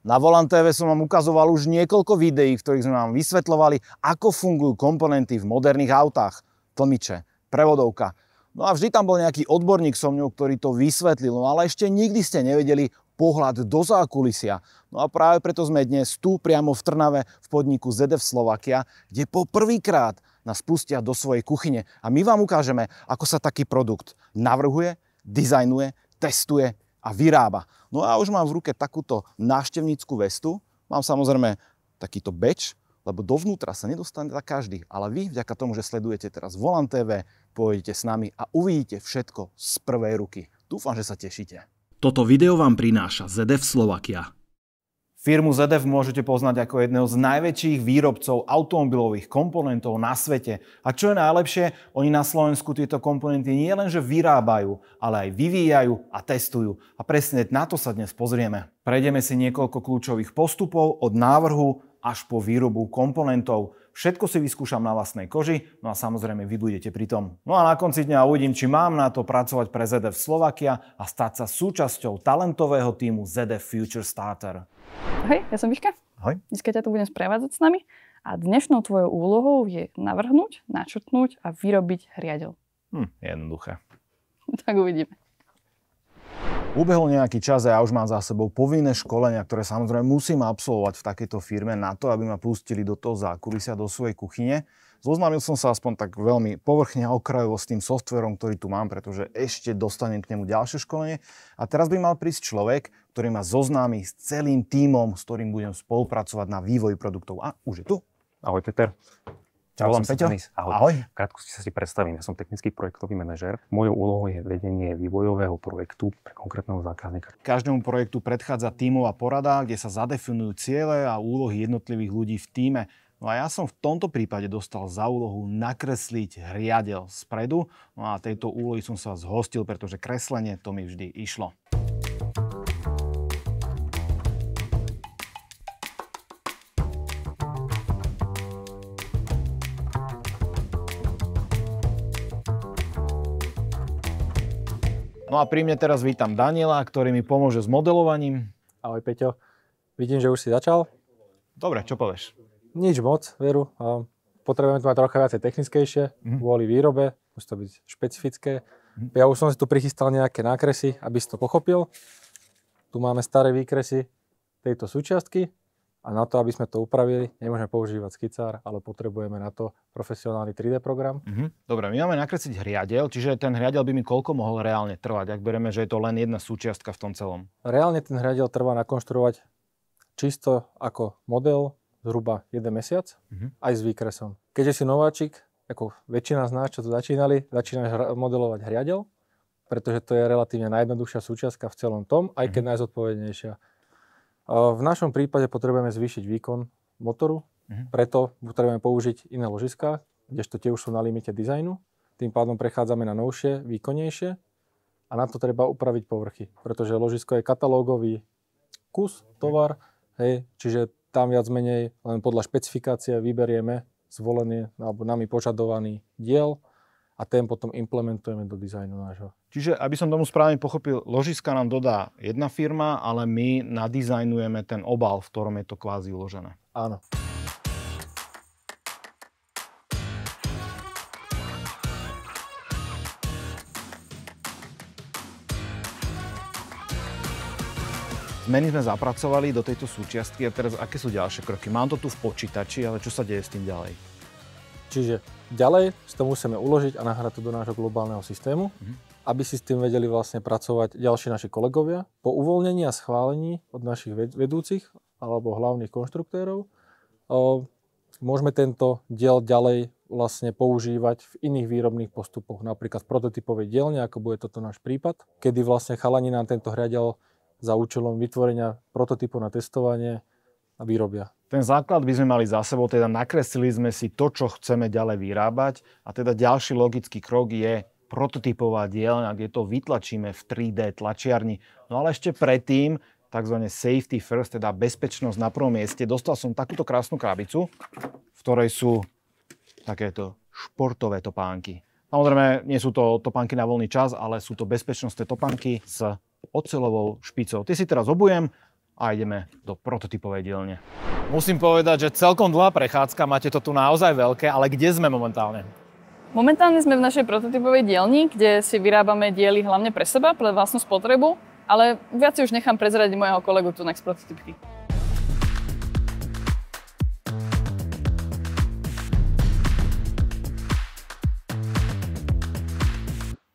Na Volant TV som vám ukazoval už niekoľko videí, v ktorých sme vám vysvetľovali, ako fungujú komponenty v moderných autách. Tlmiče, prevodovka. No a vždy tam bol nejaký odborník so mňou, ktorý to vysvetlil, no ale ešte nikdy ste nevedeli pohľad do zákulisia. No a práve preto sme dnes tu priamo v Trnave v podniku ZF Slovakia, kde po prvýkrát nás pustia do svojej kuchyne a my vám ukážeme, ako sa taký produkt navrhuje, dizajnuje, testuje a vyrába. No a už mám v ruke takúto návštevnícku vestu. Mám samozrejme takýto badge, lebo dovnútra sa nedostane každý. Ale vy, vďaka tomu, že sledujete teraz Volant TV, pôjdete s nami a uvidíte všetko z prvej ruky. Dúfam, že sa tešíte. Toto video vám prináša ZF Slovakia. Firmu ZF môžete poznať ako jedného z najväčších výrobcov automobilových komponentov na svete. A čo je najlepšie, oni na Slovensku tieto komponenty nie len že vyrábajú, ale aj vyvíjajú a testujú. A presne na to sa dnes pozrieme. Prejdeme si niekoľko kľúčových postupov od návrhu až po výrobu komponentov. Všetko si vyskúšam na vlastnej koži, no a samozrejme vy budete pri tom. No a na konci dňa uvidím, či mám na to pracovať pre ZF Slovakia a stať sa súčasťou talentového týmu ZF Future Starter. Ahoj, ja som Miška. Ahoj. Dneska ťa tu budem sprevádzať s nami a dnešnou tvojou úlohou je navrhnúť, načrtnúť a vyrobiť riadeľ. Jednoduché. Tak uvidíme. Ubehol nejaký čas a ja už mám za sebou povinné školenia, ktoré samozrejme musím absolvovať v takejto firme na to, aby ma pustili do toho zákulisia, do svojej kuchyne. Zoznámil som sa aspoň tak veľmi povrchne a okrajovo s tým softverom, ktorý tu mám, pretože ešte dostanem k nemu ďalšie školenie. A teraz by mal prísť človek, ktorý ma zoznámi s celým tímom, s ktorým budem spolupracovať na vývoji produktov. A už je tu. Ahoj Peter. Volám Peťo. Ahoj. V krátkosti sa si predstavím. Ja som technický projektový manažér. Mojou úlohou je vedenie vývojového projektu pre konkrétneho zákazníka. Každému projektu predchádza tímová porada, kde sa zadefinujú ciele a úlohy jednotlivých ľudí v tíme. No a ja som v tomto prípade dostal za úlohu nakresliť riadeľ spredu. No a tejto úlohy som sa zhostil, pretože kreslenie to mi vždy išlo. No a pri mne teraz vítam Daniela, ktorý mi pomôže s modelovaním. Ahoj Peťo, vidím, že už si začal. Dobre, čo povieš? Nič moc, veru. Potrebujeme to mať trocha viacej technickejšie, kvôli výrobe, musí to byť špecifické. Ja už som si tu prichystal nejaké nákresy, aby si to pochopil. Tu máme staré výkresy tejto súčiastky a na to, aby sme to upravili, nemôžeme používať skicár, ale potrebujeme na to profesionálny 3D program. Dobre, my máme nakresliť hriadeľ, čiže ten hriadeľ by mi koľko mohol reálne trvať, ak bereme, že je to len jedna súčiastka v tom celom? Reálne ten hriadeľ trvá nakonštruovať čisto ako model zhruba 1 mesiac, aj s výkresom. Keďže si nováčik, ako väčšina z nás, čo tu začínali, začínaš modelovať hriadeľ, pretože to je relatívne najjednoduchšia súčiastka v celom tom, aj keď najzodpovednejšia. V našom prípade potrebujeme zvýšiť výkon motoru, preto potrebujeme použiť iné ložiská, kdežto tie už sú na limite dizajnu. Tým pádom prechádzame na novšie, výkonnejšie a na to treba upraviť povrchy, pretože ložisko je katalógový kus, tovar, hej, čiže tam viac menej len podľa špecifikácie vyberieme zvolený alebo nami požadovaný diel a ten potom implementujeme do dizajnu nášho. Čiže, aby som tomu správne pochopil, ložiska nám dodá jedna firma, ale my nadizajnujeme ten obal, v ktorom je to kvázi uložené. Áno. Zmeny sme zapracovali do tejto súčiastky a teraz aké sú ďalšie kroky? Mám to tu v počítači, ale čo sa deje s tým ďalej? Čiže ďalej si to musíme uložiť a nahrať to do nášho globálneho systému, aby si s tým vedeli vlastne pracovať ďalší naši kolegovia. Po uvoľnení a schválení od našich vedúcich alebo hlavných konštruktérov môžeme tento diel ďalej vlastne používať v iných výrobných postupoch, napríklad v prototypovej dielne, ako bude toto náš prípad, kedy vlastne chalani nám tento hriadeľ za účelom vytvorenia prototypu na testovanie a vyrobia. Ten základ by sme mali za sebou, teda nakreslili sme si to, čo chceme ďalej vyrábať a teda ďalší logický krok je prototypová dielňa, kde to vytlačíme v 3D tlačiarni. No ale ešte predtým, takzvané safety first, teda bezpečnosť na prvom mieste, dostal som takúto krásnu krabicu, v ktorej sú takéto športové topánky. Samozrejme, nie sú to topánky na voľný čas, ale sú to bezpečnostné topánky s oceľovou špicou. Tie si teraz obujem, A ideme do prototypovej dielne. Musím povedať, že celkom dlhá prechádzka, máte to tu naozaj veľké, ale kde sme momentálne? Momentálne sme v našej prototypovej dielni, kde si vyrábame diely hlavne pre seba, pre vlastnú spotrebu, ale viac si už nechám prezradiť mojho kolegu tu Next Prototypky.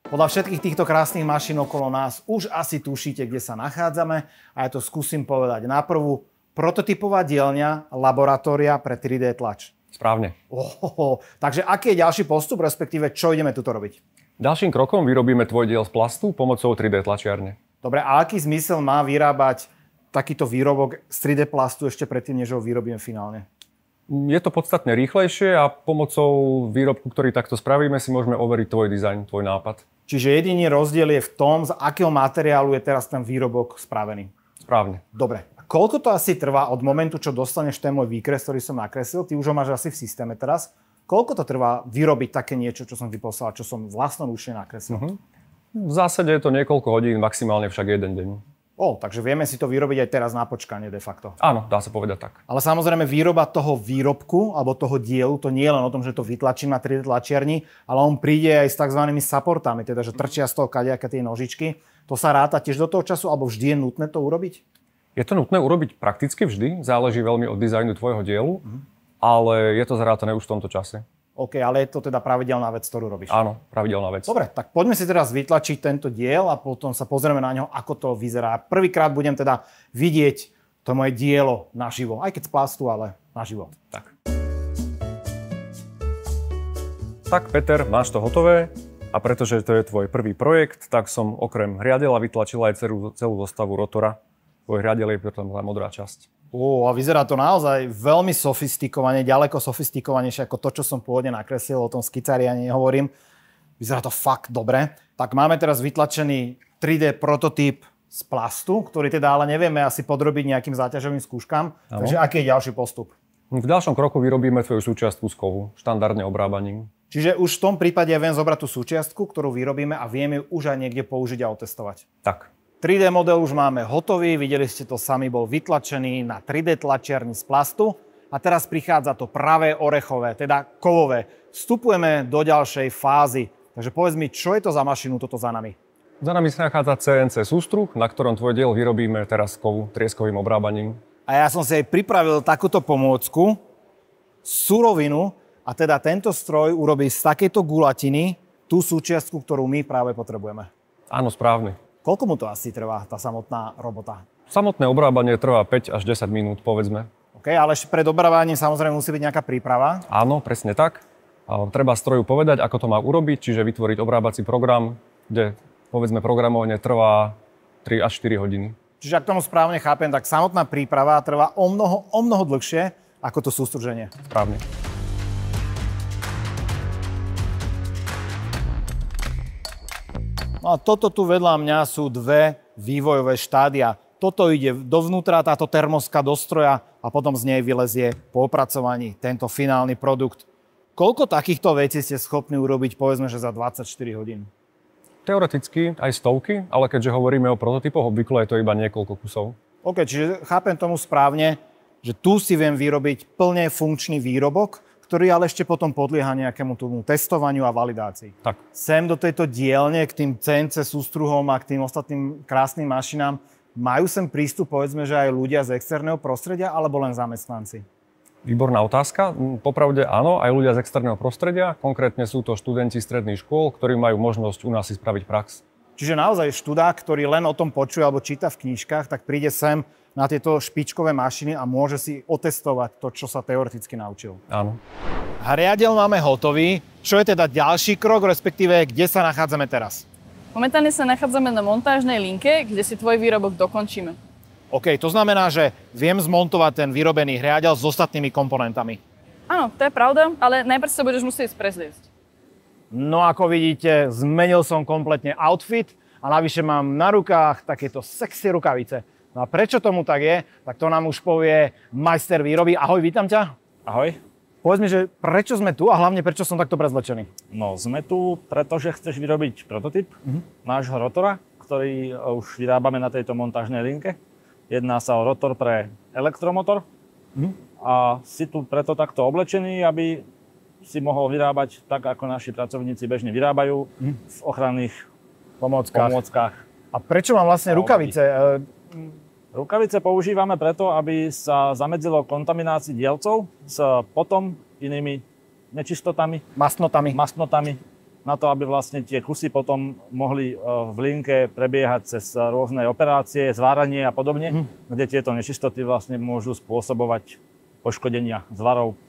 Podľa všetkých týchto krásnych mašín okolo nás už asi tušíte, kde sa nachádzame a ja to skúsim povedať na prvú. Prototypová dielňa laboratória pre 3D tlač. Správne. Takže aký je ďalší postup, respektíve čo ideme tuto robiť? Ďalším krokom vyrobíme tvoj diel z plastu pomocou 3D tlačiarne. Dobre, a aký zmysel má vyrábať takýto výrobok z 3D plastu ešte predtým, než ho vyrobíme finálne? Je to podstatne rýchlejšie a pomocou výrobku, ktorý takto spravíme, si môžeme overiť tvoj dizajn, tvoj nápad. Čiže jediný rozdiel je v tom, z akého materiálu je teraz ten výrobok spravený. Správne. Dobre. A koľko to asi trvá od momentu, čo dostaneš ten môj výkres, ktorý som nakreslil? Ty už ho máš asi v systéme teraz. Koľko to trvá vyrobiť také niečo, čo som vyposlal, čo som vlastnoručne nakreslil? V zásade je to niekoľko hodín, maximálne však jeden deň. Takže vieme si to vyrobiť aj teraz na počkanie de facto. Áno, dá sa povedať tak. Ale samozrejme výroba toho výrobku alebo toho dielu, to nie je len o tom, že to vytlačím na 3D tlačiarni, ale on príde aj s tzv. Supportami, teda že trčia z toho kadejaké tie nožičky. To sa ráta tiež do toho času, alebo vždy je nutné to urobiť? Je to nutné urobiť prakticky vždy, záleží veľmi od dizajnu tvojho dielu, ale je to zrátané už v tomto čase. OK, ale je to teda pravidelná vec, ktorú robíš? Áno, pravidelná vec. Dobre, tak poďme si teraz vytlačiť tento diel a potom sa pozrieme na ňo, ako to vyzerá. Prvýkrát budem teda vidieť to moje dielo naživo, aj keď z plastu, ale naživo. Tak Peter, máš to hotové a pretože to je tvoj prvý projekt, tak som okrem hriadela vytlačil aj celú zostavu rotora. Tvoj hriadel je potom tá modrá časť. A vyzerá to naozaj veľmi sofistikovane, ďaleko sofistikovanejšie ako to, čo som pôvodne nakreslil, o tom skicári ani nehovorím. Vyzerá to fakt dobre. Tak máme teraz vytlačený 3D prototyp z plastu, ktorý teda ale nevieme asi podrobiť nejakým záťažovým skúškam. Takže aký je ďalší postup? V ďalšom kroku vyrobíme tvoju súčiastku z kovu, štandardne obrábaním. Čiže už v tom prípade ja viem zobrať tú súčiastku, ktorú vyrobíme a viem ju už aj niekde použiť a otestovať. Tak. 3D model už máme hotový, videli ste to sami, bol vytlačený na 3D tlačiarni z plastu a teraz prichádza to pravé orechové, teda kovové. Vstupujeme do ďalšej fázy, takže povedz mi, čo je to za mašinu toto za nami? Za nami sa nachádza CNC sústruh, na ktorom tvoj diel vyrobíme teraz z kovu trieskovým obrábaním. A ja som si aj pripravil takúto pomôcku, surovinu, a teda tento stroj urobí z takejto gulatiny tú súčiastku, ktorú my práve potrebujeme. Áno, správne. Koľko mu to asi trvá, tá samotná robota? Samotné obrábanie trvá 5 až 10 minút, povedzme. OK, ale ešte pred obrábaním samozrejme musí byť nejaká príprava. Áno, presne tak. Treba stroju povedať, ako to má urobiť, čiže vytvoriť obrábací program, kde povedzme programovanie trvá 3 až 4 hodiny. Čiže ak tomu správne chápem, tak samotná príprava trvá o mnoho dlhšie ako to sústruženie. Správne. No a toto tu vedľa mňa sú dve vývojové štádia. Toto ide dovnútra, táto termoska do stroja a potom z nej vylezie po opracovaní tento finálny produkt. Koľko takýchto vecí ste schopní urobiť, povedzme, že za 24 hodín? Teoreticky aj stovky, ale keďže hovoríme o prototypoch, obvykle je to iba niekoľko kusov. OK, čiže chápem tomu správne, že tu si viem vyrobiť plne funkčný výrobok, ktorý ale ešte potom podlieha nejakému tomu testovaniu a validácii. Tak. Sem do tejto dielne, k tým CNC sústruhom a k tým ostatným krásnym mašinám, majú sem prístup, povedzme, že aj ľudia z externého prostredia, alebo len zamestnanci? Výborná otázka. Popravde áno, aj ľudia z externého prostredia. Konkrétne sú to študenti stredných škôl, ktorí majú možnosť u nás si spraviť prax. Čiže naozaj študák, ktorý len o tom počuje alebo číta v knižkách, tak príde sem na tieto špičkové mašiny a môže si otestovať to, čo sa teoreticky naučil. Áno. Hriadel máme hotový. Čo je teda ďalší krok, respektíve kde sa nachádzame teraz? Momentálne sa nachádzame na montážnej linke, kde si tvoj výrobok dokončíme. OK, to znamená, že viem zmontovať ten vyrobený hriadel s ostatnými komponentami. Áno, to je pravda, ale najprv sa budeš musieť prezliecť. No ako vidíte, zmenil som kompletne outfit a navyše mám na rukách takéto sexy rukavice. No a prečo tomu tak je, tak to nám už povie majster výroby. Ahoj, vítam ťa. Ahoj. Povedz mi, že prečo sme tu a hlavne prečo som takto prezlečený? No, sme tu, pretože chceš vyrobiť prototyp nášho rotora, ktorý už vyrábame na tejto montážnej linke. Jedná sa o rotor pre elektromotor. A si tu preto takto oblečený, aby si mohol vyrábať tak, ako naši pracovníci bežne vyrábajú v ochranných pomôckach. A prečo mám vlastne rukavice? Rukavice používame preto, aby sa zamedzilo kontaminácii dielcov s potom inými nečistotami, masnotami, na to, aby vlastne tie kusy potom mohli v linke prebiehať cez rôzne operácie, zváranie a podobne, kde tieto nečistoty vlastne môžu spôsobovať poškodenia zvarov.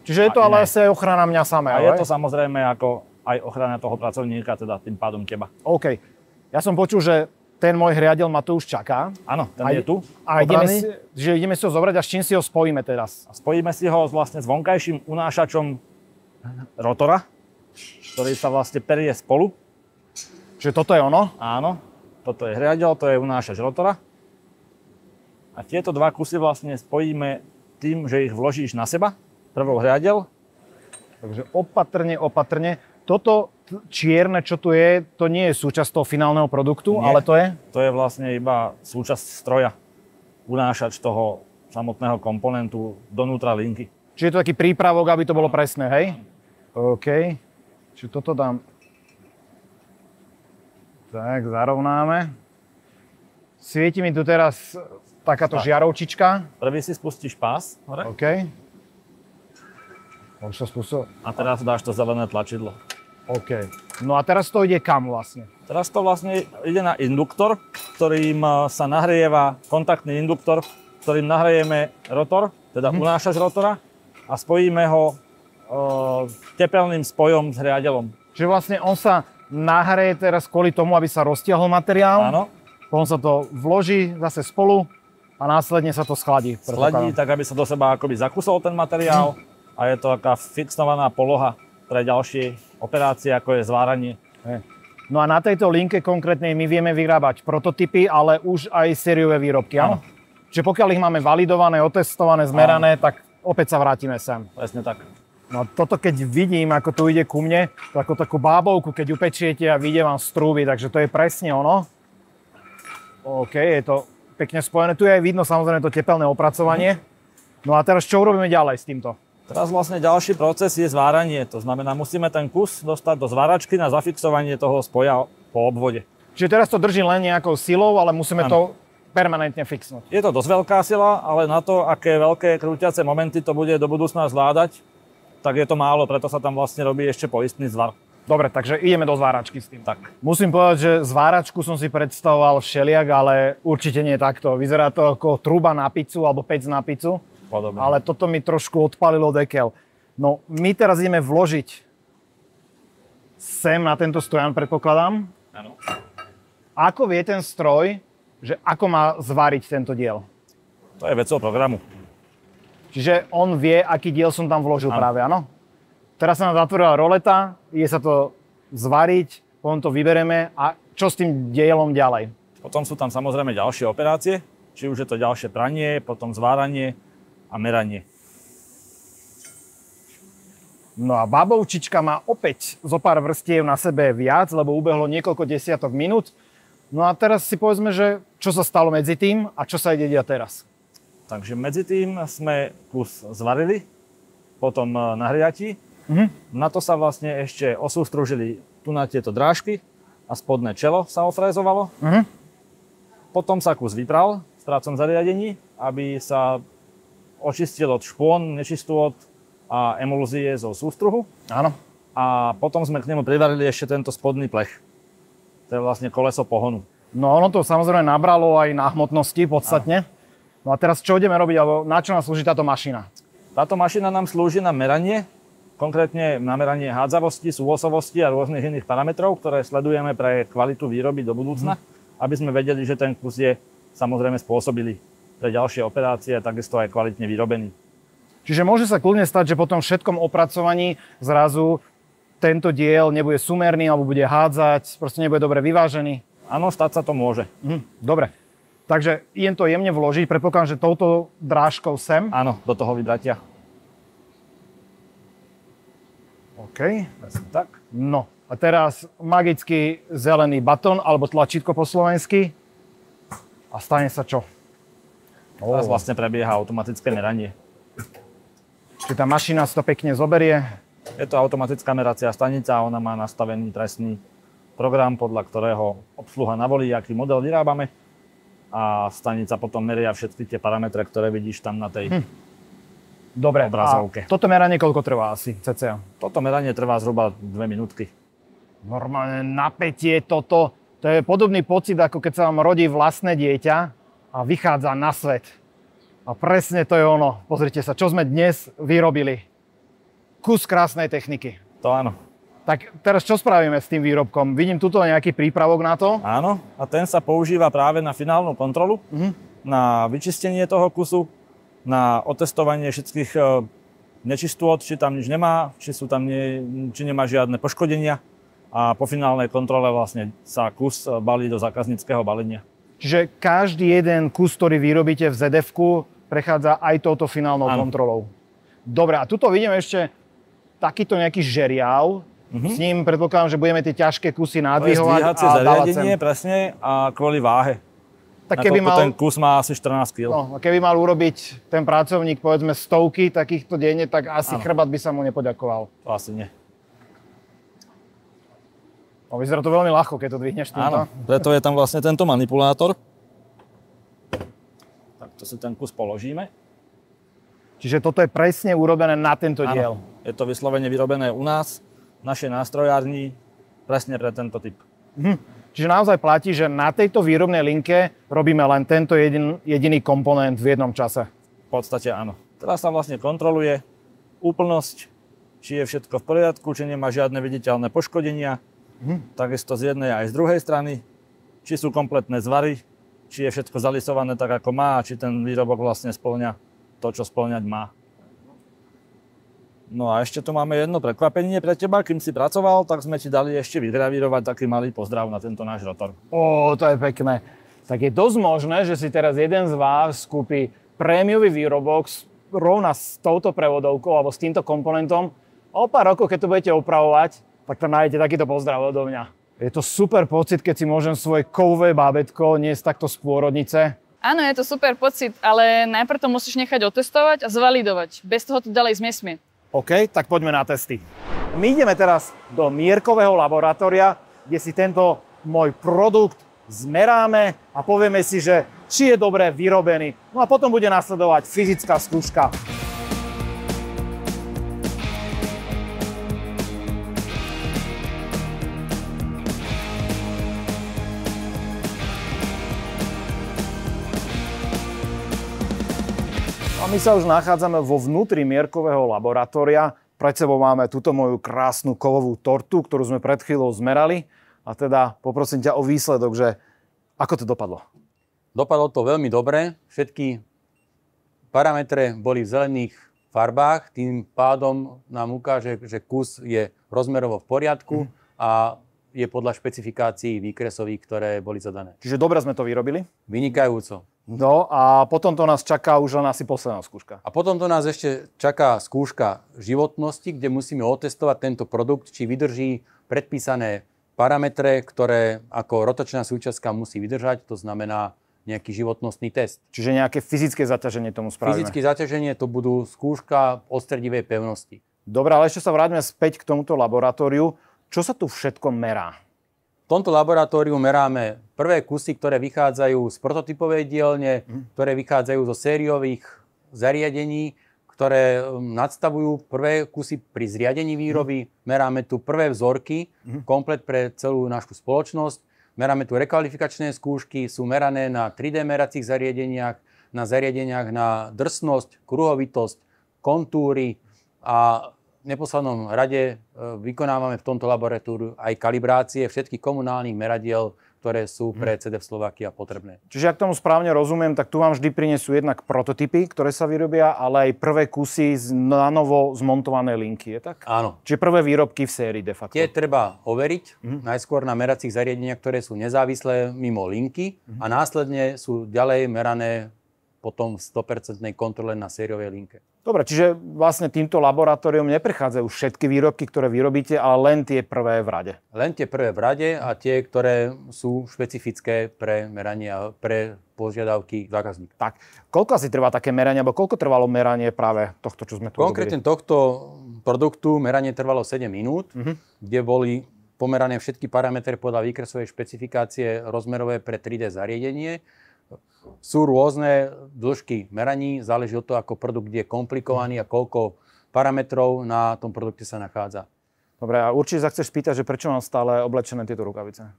Čiže je to ale asi aj ochrana mňa samého. A je to samozrejme ako aj ochrana toho pracovníka, teda tým pádom teba. OK. Ja som počul, že ten môj hriadeľ ma tu už čaká. Áno, ten je tu. A ideme si ho zobrať a s čím si ho spojíme teraz? Spojíme si ho vlastne s vonkajším unášačom rotora, ktorý sa vlastne perie spolu. Čiže toto je ono? Áno, toto je hriadeľ, to je unášač rotora. A tieto dva kusy vlastne spojíme tým, že ich vložíš na seba, prvou hriadeľ. Takže opatrne. Toto čierne, čo tu je, to nie je súčasť toho finálneho produktu, ale to je? To je vlastne iba súčasť stroja. Unášač toho samotného komponentu donútra linky. Čiže je to taký prípravok, aby to bolo presné, hej? OK. Čiže toto dám. Tak, zarovnáme. Svieti mi tu teraz takáto žiarovčička. Prvý si spustíš pás hore. OK. Už sa spustil. A teraz dáš to zelené tlačidlo. OK. No a teraz to ide kam vlastne? Teraz to vlastne ide na induktor, ktorým sa nahrieva kontaktný induktor, ktorým nahrejeme rotor, teda unášač rotora a spojíme ho tepelným spojom s hriadeľom. Čiže vlastne on sa nahreje teraz kvôli tomu, aby sa roztiahol materiál. Áno. Potom sa to vloží zase spolu a následne sa to schladí. Schladí tak, aby sa do seba akoby zakusol ten materiál a je to taká fixovaná poloha pre ďalšie operácie, ako je zváranie. No a na tejto linke konkrétnej my vieme vyrábať prototypy, ale už aj sériové výrobky, áno? Čiže pokiaľ ich máme validované, otestované, zmerané, tak opäť sa vrátime sem. Presne tak. No toto keď vidím, ako tu ide ku mne, to ako takú bábovku, keď upečiete a vyjde vám z trúby, takže to je presne ono. OK, je to pekne spojené. Tu je aj vidno samozrejme to tepelné opracovanie. No a teraz čo urobíme ďalej s týmto? Teraz vlastne ďalší proces je zváranie. To znamená, musíme ten kus dostať do zváračky na zafixovanie toho spoja po obvode. Čiže teraz to drží len nejakou silou, ale musíme to permanentne fixnúť. Je to dosť veľká sila, ale na to, aké veľké krútiace momenty to bude do budúcna zvládať, tak je to málo, preto sa tam vlastne robí ešte poistný zvar. Dobre, takže ideme do zváračky s tým. Tak. Musím povedať, že zváračku som si predstavoval všeliak, ale určite nie takto. Vyzerá to ako truba na pizzu alebo pec na pizzu. Podobne. Ale toto mi trošku odpalilo dekel. No, my teraz ideme vložiť sem na tento stojan, predpokladám. Áno. Ako vie ten stroj, že ako má zvariť tento diel? To je vecou programu. Čiže on vie, aký diel som tam vložil práve, áno? Teraz sa nám zatvorila roleta, ide sa to zvariť, potom to vybereme a čo s tým dielom ďalej? Potom sú tam samozrejme ďalšie operácie, či už je to ďalšie pranie, potom zváranie a meranie. No a babovčička má opäť zo pár vrstiev na sebe viac, lebo ubehlo niekoľko desiatok minút. No a teraz si povedzme, že čo sa stalo medzi tým a čo sa ide diať teraz. Takže medzi tým sme kus zvarili, potom na hriati. Na to sa vlastne ešte osústružili tu na tieto drážky a spodné čelo sa ofrézovalo. Potom sa kus vypral v spracom zariadení, aby sa očistil od špón, nečistôt a emulzie zo sústruhu. Áno. A potom sme k nemu privarili ešte tento spodný plech. To je vlastne koleso pohonu. No ono to samozrejme nabralo aj na hmotnosti podstatne. No a teraz čo ideme robiť, alebo na čo nám slúži táto mašina? Táto mašina nám slúži na meranie, konkrétne na meranie hádzavosti, súvosovosti a rôznych iných parametrov, ktoré sledujeme pre kvalitu výroby do budúcna, aby sme vedeli, že ten kus je samozrejme spôsobilý pre ďalšie operácie a takisto aj kvalitne vyrobený. Čiže môže sa kľudne stať, že po tom všetkom opracovaní zrazu tento diel nebude sumerný alebo bude hádzať, proste nebude dobre vyvážený? Áno, stať sa to môže. Dobre. Takže idem to jemne vložiť, predpokladám, že touto drážkou sem. Áno, do toho vybratia. OK. Tak. No a teraz magický zelený batón alebo tlačítko po slovensky. A stane sa čo? Teraz vlastne prebieha automatické meranie. Čiže tá mašina si to pekne zoberie. Je to automatická meracia stanica, ona má nastavený trestný program, podľa ktorého obsluha navolí, aký model vyrábame. A stanica potom meria všetky tie parametre, ktoré vidíš tam na tej obrazovke. A toto meranie koľko trvá asi, cca? Toto meranie trvá zhruba 2 minútky. Normálne napätie toto. To je podobný pocit, ako keď sa vám rodí vlastné dieťa a vychádza na svet. A presne to je ono. Pozrite sa, čo sme dnes vyrobili. Kus krásnej techniky. To áno. Tak teraz čo spravíme s tým výrobkom? Vidím tuto nejaký prípravok na to. Áno, a ten sa používa práve na finálnu kontrolu, na vyčistenie toho kusu, na otestovanie všetkých nečistôt, či tam nič nemá, či nemá žiadne poškodenia. A po finálnej kontrole vlastne sa kus balí do zákazníckeho balenia. Čiže každý jeden kus, ktorý vyrobíte v ZF-ku, prechádza aj touto finálnou kontrolou. Dobre, a tuto vidím ešte takýto nejaký žeriav. S ním predpokladám, že budeme tie ťažké kusy nadvihovať a dávať zariadenie, presne, a kvôli váhe. Tak keby mal, ten kus má asi 14 kg. No, a keby mal urobiť ten pracovník, povedzme, stovky takýchto denne, tak asi chrbát by sa mu nepoďakoval. To asi nie. No, vyzerá to veľmi ľahko, keď to dvihneš týmto. Áno, preto je tam vlastne tento manipulátor. Takto si ten kus položíme. Čiže toto je presne urobené na tento diel. Je to vyslovene vyrobené u nás, v našej nástrojárni, presne pre tento typ. Čiže naozaj platí, že na tejto výrobnej linke robíme len tento jediný komponent v jednom čase. V podstate áno. Teraz sa vlastne kontroluje úplnosť, či je všetko v poriadku, či nemá žiadne viditeľné poškodenia. Takisto z jednej aj z druhej strany, či sú kompletné zvary, či je všetko zalisované tak, ako má, či ten výrobok vlastne spĺňa to, čo spĺňať má. No a ešte tu máme jedno prekvapenie pre teba. Kým si pracoval, tak sme ti dali ešte vygravírovať taký malý pozdrav na tento náš rotor. To je pekné. Tak je dosť možné, že si teraz jeden z vás kúpi prémiový výrobok rovna s touto prevodovkou alebo s týmto komponentom. O pár rokov, keď to budete opravovať, tak tam nájdete takýto pozdrav odo mňa. Je to super pocit, keď si môžem svoje kovové bábätko niesť takto z pôrodnice. Áno, je to super pocit, ale najprv to musíš nechať otestovať a zvalidovať. Bez toho to ďalej nesmie. OK, tak poďme na testy. My ideme teraz do mierkového laboratória, kde si tento môj produkt zmeráme a povieme si, že či je dobre vyrobený. No a potom bude nasledovať fyzická skúška. A my sa už nachádzame vo vnútri mierkového laboratória. Pred sebou máme túto moju krásnu kovovú tortu, ktorú sme pred chvíľou zmerali. A teda poprosím ťa o výsledok, že ako to dopadlo? Dopadlo to veľmi dobre. Všetky parametre boli v zelených farbách. Tým pádom nám ukáže, že kus je rozmerovo v poriadku a je podľa špecifikácií výkresových, ktoré boli zadané. Čiže dobre sme to vyrobili? Vynikajúco. No a potom to nás čaká už len asi posledná skúška. A potom to nás ešte čaká skúška životnosti, kde musíme otestovať tento produkt, či vydrží predpísané parametre, ktoré ako rotačná súčiastka musí vydržať, to znamená nejaký životnostný test. Čiže nejaké fyzické zaťaženie tomu spravíme. Fyzické zaťaženie to budú skúška ostredivej pevnosti. Dobre, ale ešte sa vráťme späť k tomuto laboratóriu. Čo sa tu všetko merá? V tomto laboratóriu meráme prvé kusy, ktoré vychádzajú z prototypovej dielne, ktoré vychádzajú zo sériových zariadení, ktoré nadstavujú prvé kusy pri zriadení výroby. Meráme tu prvé vzorky, komplet pre celú našu spoločnosť. Meráme tu rekvalifikačné skúšky, sú merané na 3D meracích zariadeniach, na zariadeniach na drsnosť, kruhovitosť, kontúry a v neposlednom rade vykonávame v tomto laboratóriu aj kalibrácie všetkých komunálnych meradiel, ktoré sú pre ZF Slovakia potrebné. Čiže ak tomu správne rozumiem, tak tu vám vždy prinesú jednak prototypy, ktoré sa vyrobia, ale aj prvé kusy z nanovo zmontované linky, je tak? Áno. Čiže prvé výrobky v sérii de facto. Tie treba overiť, najskôr na meracích zariadeniach, ktoré sú nezávislé mimo linky a následne sú ďalej merané potom v 100% kontrole na sériovej linke. Dobre, čiže vlastne týmto laboratóriom neprechádzajú všetky výrobky, ktoré vyrobíte, ale len tie prvé v rade. Len tie prvé v rade a tie, ktoré sú špecifické pre meranie a pre požiadavky zákazníka. Tak, koľko asi trvá také meranie, alebo koľko trvalo meranie práve tohto, čo sme tu Konkrétne tohto produktu meranie trvalo 7 minút, kde boli pomerané všetky parametre podľa výkresovej špecifikácie rozmerové pre 3D zariadenie. Sú rôzne dĺžky meraní, záleží od toho, ako produkt je komplikovaný a koľko parametrov na tom produkte sa nachádza. Dobre, a určite sa chceš spýtať, že prečo mám stále oblečené tieto rukavice?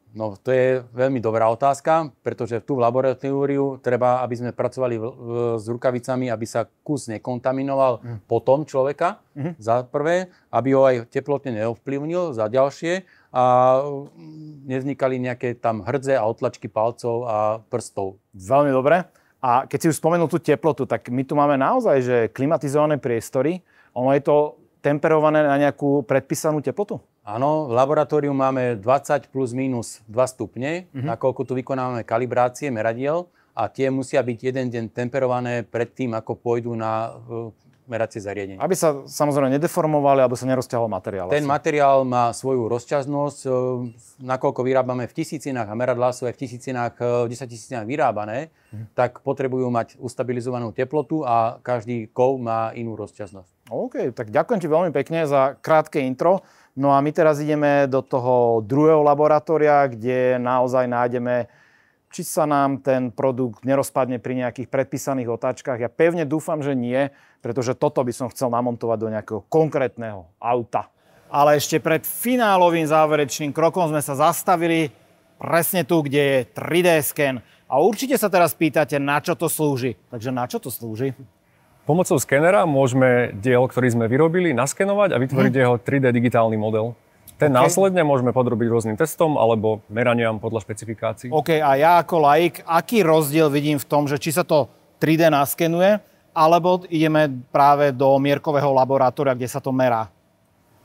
No, to je veľmi dobrá otázka, pretože tu v laboratóriu treba, aby sme pracovali s rukavicami, aby sa kus nekontaminoval potom človeka, za prvé, aby ho aj teplotne neovplyvnil, za ďalšie, a nevznikali nejaké tam hrdze a otlačky palcov a prstov. Veľmi dobre. A keď si už spomenul tú teplotu, tak my tu máme naozaj, že klimatizované priestory. Ono je to temperované na nejakú predpísanú teplotu? Áno, v laboratóriu máme 20 plus minus 2 stupne, nakoľko tu vykonávame kalibrácie meradiel a tie musia byť jeden deň temperované pred tým, ako pôjdu na meracie zariadenie. Aby sa samozrejme nedeformovali, alebo sa nerozťahol materiál. Ten materiál má svoju rozťažnosť, nakoľko vyrábame v tisícinách a meradlá sú aj v tisícinách, v 10 000 vyrábané, tak potrebujú mať ustabilizovanú teplotu a každý kov má inú rozťažnosť. OK, tak ďakujem ti veľmi pekne za krátke intro. No a my teraz ideme do toho druhého laboratória, kde naozaj nájdeme, či sa nám ten produkt nerozpadne pri nejakých predpísaných otáčkach. Ja pevne dúfam, že nie, pretože toto by som chcel namontovať do nejakého konkrétneho auta. Ale ešte pred finálovým záverečným krokom sme sa zastavili presne tu, kde je 3D sken. A určite sa teraz pýtate, na čo to slúži. Takže na čo to slúži? Pomocou skenera môžeme diel, ktorý sme vyrobili, naskenovať a vytvoriť jeho 3D digitálny model. Ten následne môžeme podrobiť rôznym testom alebo meraniam podľa špecifikácií. OK, a ja ako laik, aký rozdiel vidím v tom, že či sa to 3D naskenuje, alebo ideme práve do mierkového laboratória, kde sa to merá?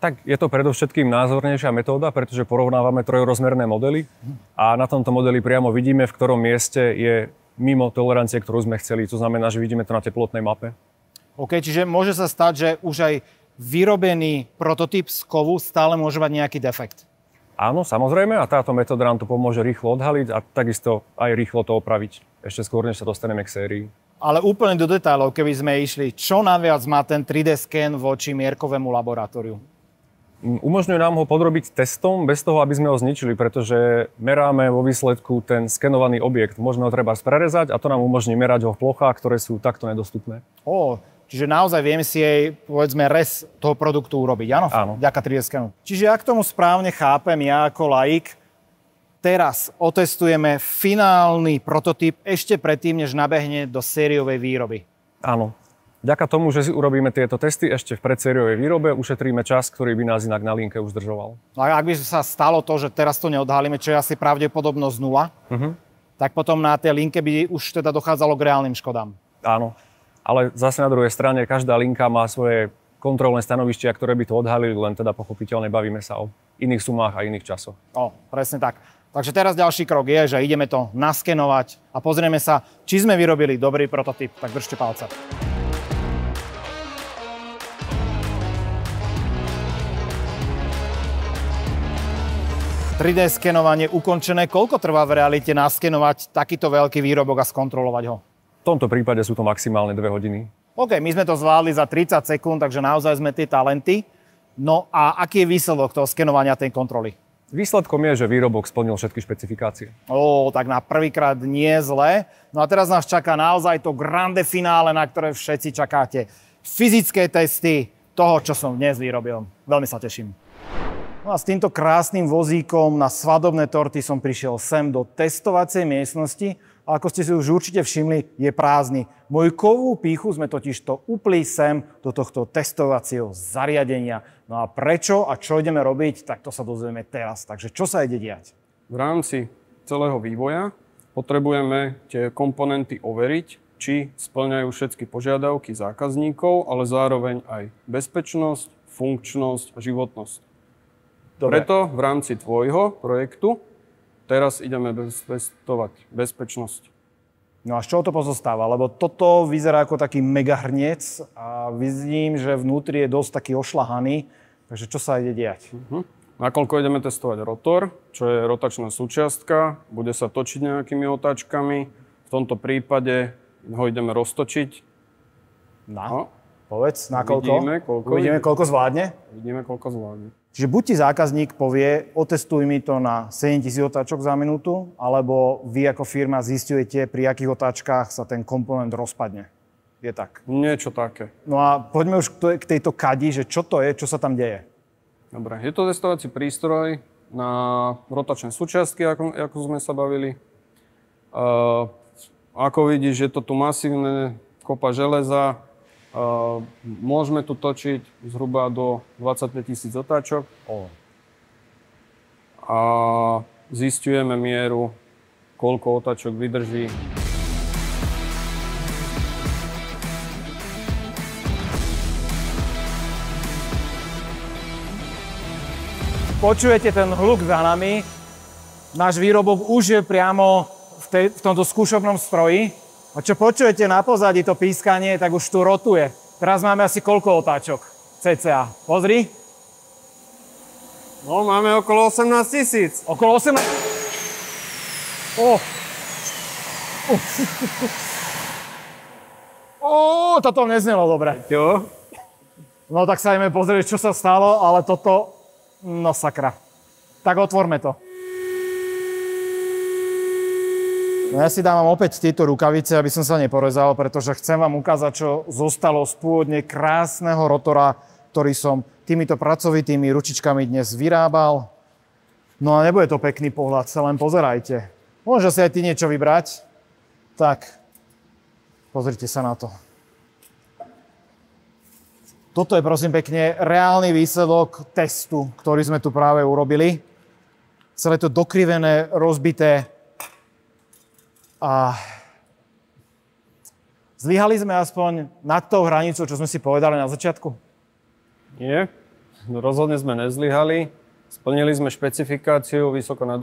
Tak je to predovšetkým názornejšia metóda, pretože porovnávame trojrozmerné modely a na tomto modeli priamo vidíme, v ktorom mieste je mimo tolerancie, ktorú sme chceli. To znamená, že vidíme to na teplotnej mape. OK, čiže môže sa stať, že už aj vyrobený prototyp z kovu stále môže mať nejaký defekt. Áno, samozrejme, a táto metóda nám to pomôže rýchlo odhaliť a takisto aj rýchlo to opraviť, ešte skôr, než sa dostaneme k sérii. Ale úplne do detailov, keby sme išli, čo naviac má ten 3D sken voči mierkovému laboratóriu? Umožňuje nám ho podrobiť testom bez toho, aby sme ho zničili, pretože meráme vo výsledku ten skenovaný objekt. Môžeme ho treba prerezať a to nám umožní merať ho v plochách, ktoré sú takto nedostupné. Čiže naozaj vieme si jej, povedzme, rez toho produktu urobiť, áno? Áno. Vďaka 3D skenu. Čiže ak tomu správne chápem, ja ako laik, teraz otestujeme finálny prototyp ešte predtým, než nabehne do sériovej výroby. Áno. Vďaka tomu, že si urobíme tieto testy ešte v predsériovej výrobe, ušetríme čas, ktorý by nás inak na linke už zdržoval. No a ak by sa stalo to, že teraz to neodhalíme, čo je asi pravdepodobnosť 0, tak potom na tej linke by už teda dochádzalo k reálnym škodám. Áno. Ale zase na druhej strane každá linka má svoje kontrolné stanovištia, ktoré by to odhalili, len teda pochopiteľne bavíme sa o iných sumách a iných časoch. Presne tak. Takže teraz ďalší krok je, že ideme to naskenovať a pozrieme sa, či sme vyrobili dobrý prototyp. Tak držte palce. 3D skenovanie ukončené. Koľko trvá v realite naskenovať takýto veľký výrobok a skontrolovať ho? V tomto prípade sú to maximálne 2 hodiny. OK, my sme to zvládli za 30 sekúnd, takže naozaj sme tie talenty. No a aký je výsledok toho skenovania tej kontroly? Výsledkom je, že výrobok splnil všetky špecifikácie. Tak na prvýkrát nie zle. No a teraz nás čaká naozaj to grande finále, na ktoré všetci čakáte. Fyzické testy toho, čo som dnes vyrobil. Veľmi sa teším. No a s týmto krásnym vozíkom na svadobné torty som prišiel sem do testovacej miestnosti. A ako ste si už určite všimli, je prázdny. Moju kovú pýchu sme totižto upli sem do tohto testovacieho zariadenia. No a prečo a čo ideme robiť, tak to sa dozvieme teraz. Takže čo sa ide diať? V rámci celého vývoja potrebujeme tie komponenty overiť, či spĺňajú všetky požiadavky zákazníkov, ale zároveň aj bezpečnosť, funkčnosť a životnosť. Dobre. Preto v rámci tvojho projektu teraz ideme testovať bezpečnosť. No a z čoho to pozostáva? Lebo toto vyzerá ako taký mega hrniec a vidím, že vnútri je dosť taký ošlahaný. Takže čo sa ide diať? Nakoľko ideme testovať rotor, čo je rotačná súčiastka, bude sa točiť nejakými otáčkami. V tomto prípade ho ideme roztočiť. No, povedz, na koľko? Uvidíme, koľko zvládne. Uvidíme, koľko zvládne. Čiže buď ti zákazník povie, otestuj mi to na 7000 otáčok za minútu, alebo vy ako firma zisťujete, pri akých otáčkach sa ten komponent rozpadne. Je tak? Niečo také. No a poďme už k tejto kadi, že čo to je, čo sa tam deje. Dobre, je to testovací prístroj na rotačné súčiastky, ako sme sa bavili. Ako vidíš, je to tu masívne kopa železa. Môžeme tu točiť zhruba do 25 000 otáčok. A zisťujeme mieru, koľko otáčok vydrží. Počujete ten hluk za nami. Náš výrobok už je priamo v tomto skúšobnom stroji. A čo počujete na pozadí, to pískanie, tak už tu rotuje. Teraz máme asi koľko otáčok? CCA. Pozri. No, máme okolo 18 000. Okolo 18 toto neznelo dobre. Jo. No tak sa ideme pozrieť, čo sa stalo, ale toto, no sakra. Tak otvorme to. No ja si dávam opäť tieto rukavice, aby som sa neporezal, pretože chcem vám ukázať, čo zostalo z pôvodne krásneho rotora, ktorý som týmito pracovitými ručičkami dnes vyrábal. No a nebude to pekný pohľad, sa len pozerajte. Môže si aj ty niečo vybrať. Tak, pozrite sa na to. Toto je prosím pekne reálny výsledok testu, ktorý sme tu práve urobili. Celé to dokrivené, rozbité. A zlyhali sme aspoň nad tou hranicou, čo sme si povedali na začiatku? Nie, rozhodne sme nezlyhali. Splnili sme špecifikáciu vysoko nad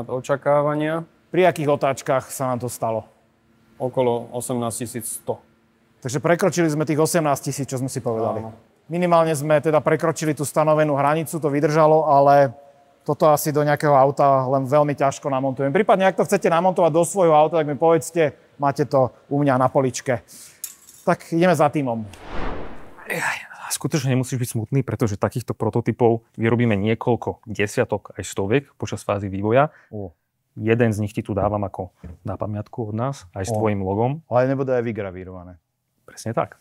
očakávania. Pri akých otáčkach sa nám to stalo? Okolo 18 100. Takže prekročili sme tých 18 000, čo sme si povedali. Áno. Minimálne sme teda prekročili tú stanovenú hranicu, to vydržalo, ale toto asi do nejakého auta len veľmi ťažko namontujem. Prípadne, ak to chcete namontovať do svojho auta, tak mi povedzte, máte to u mňa na poličke. Tak ideme za tímom. Skutočne nemusíš byť smutný, pretože takýchto prototypov vyrobíme niekoľko desiatok aj stoviek počas fázy vývoja. Jeden z nich ti tu dávam ako na pamiatku od nás, aj s tvojim logom. Ale nebudú aj vygravírované. Presne tak.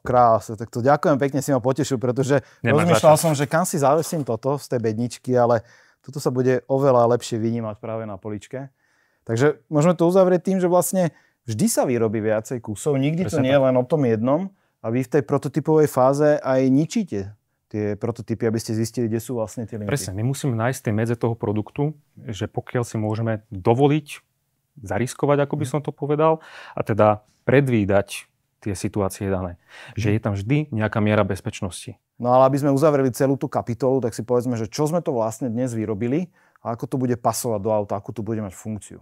Krásne, tak to ďakujem pekne, si ma potešil, pretože rozmýšľal som, že kam si zavesím toto z tej bedničky, ale toto sa bude oveľa lepšie vynímať práve na poličke. Takže môžeme to uzavrieť tým, že vlastne vždy sa vyrobí viacej kusov, nikdy to nie je len o tom jednom a vy v tej prototypovej fáze aj ničíte tie prototypy, aby ste zistili, kde sú vlastne tie limity. Presne, my musíme nájsť tie medze toho produktu, že pokiaľ si môžeme dovoliť, zariskovať, ako by som to povedal, a teda predvídať tie situácie dané. Že je tam vždy nejaká miera bezpečnosti. No ale aby sme uzavreli celú tú kapitolu, tak si povedzme, že čo sme to vlastne dnes vyrobili a ako to bude pasovať do auta, akú tu bude mať funkciu.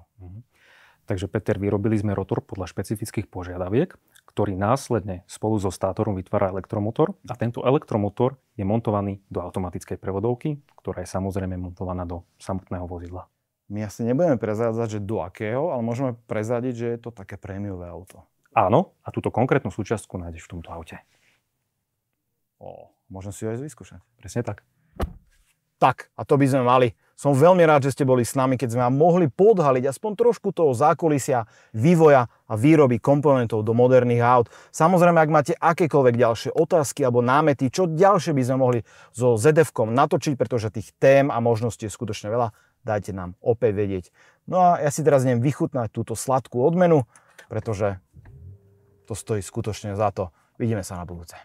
Takže Peter, vyrobili sme rotor podľa špecifických požiadaviek, ktorý následne spolu so státorom vytvára elektromotor a tento elektromotor je montovaný do automatickej prevodovky, ktorá je samozrejme montovaná do samotného vozidla. My asi nebudeme prezrádzať, že do akého, ale môžeme prezradiť, že je to také prémiové auto. Áno, a túto konkrétnu súčiastku nájdeš v tomto aute. Môžem si ju aj vyskúšať. Presne tak. Tak, a to by sme mali. Som veľmi rád, že ste boli s nami, keď sme vám mohli podhaliť aspoň trošku toho zákulisia, vývoja a výroby komponentov do moderných aut. Samozrejme, ak máte akékoľvek ďalšie otázky alebo námety, čo ďalšie by sme mohli so ZF-kom natočiť, pretože tých tém a možností je skutočne veľa, dajte nám opäť vedieť. No a ja si teraz idem vychutnať túto sladkú odmenu, pretože to stojí skutočne za to. Vidíme sa na budúce.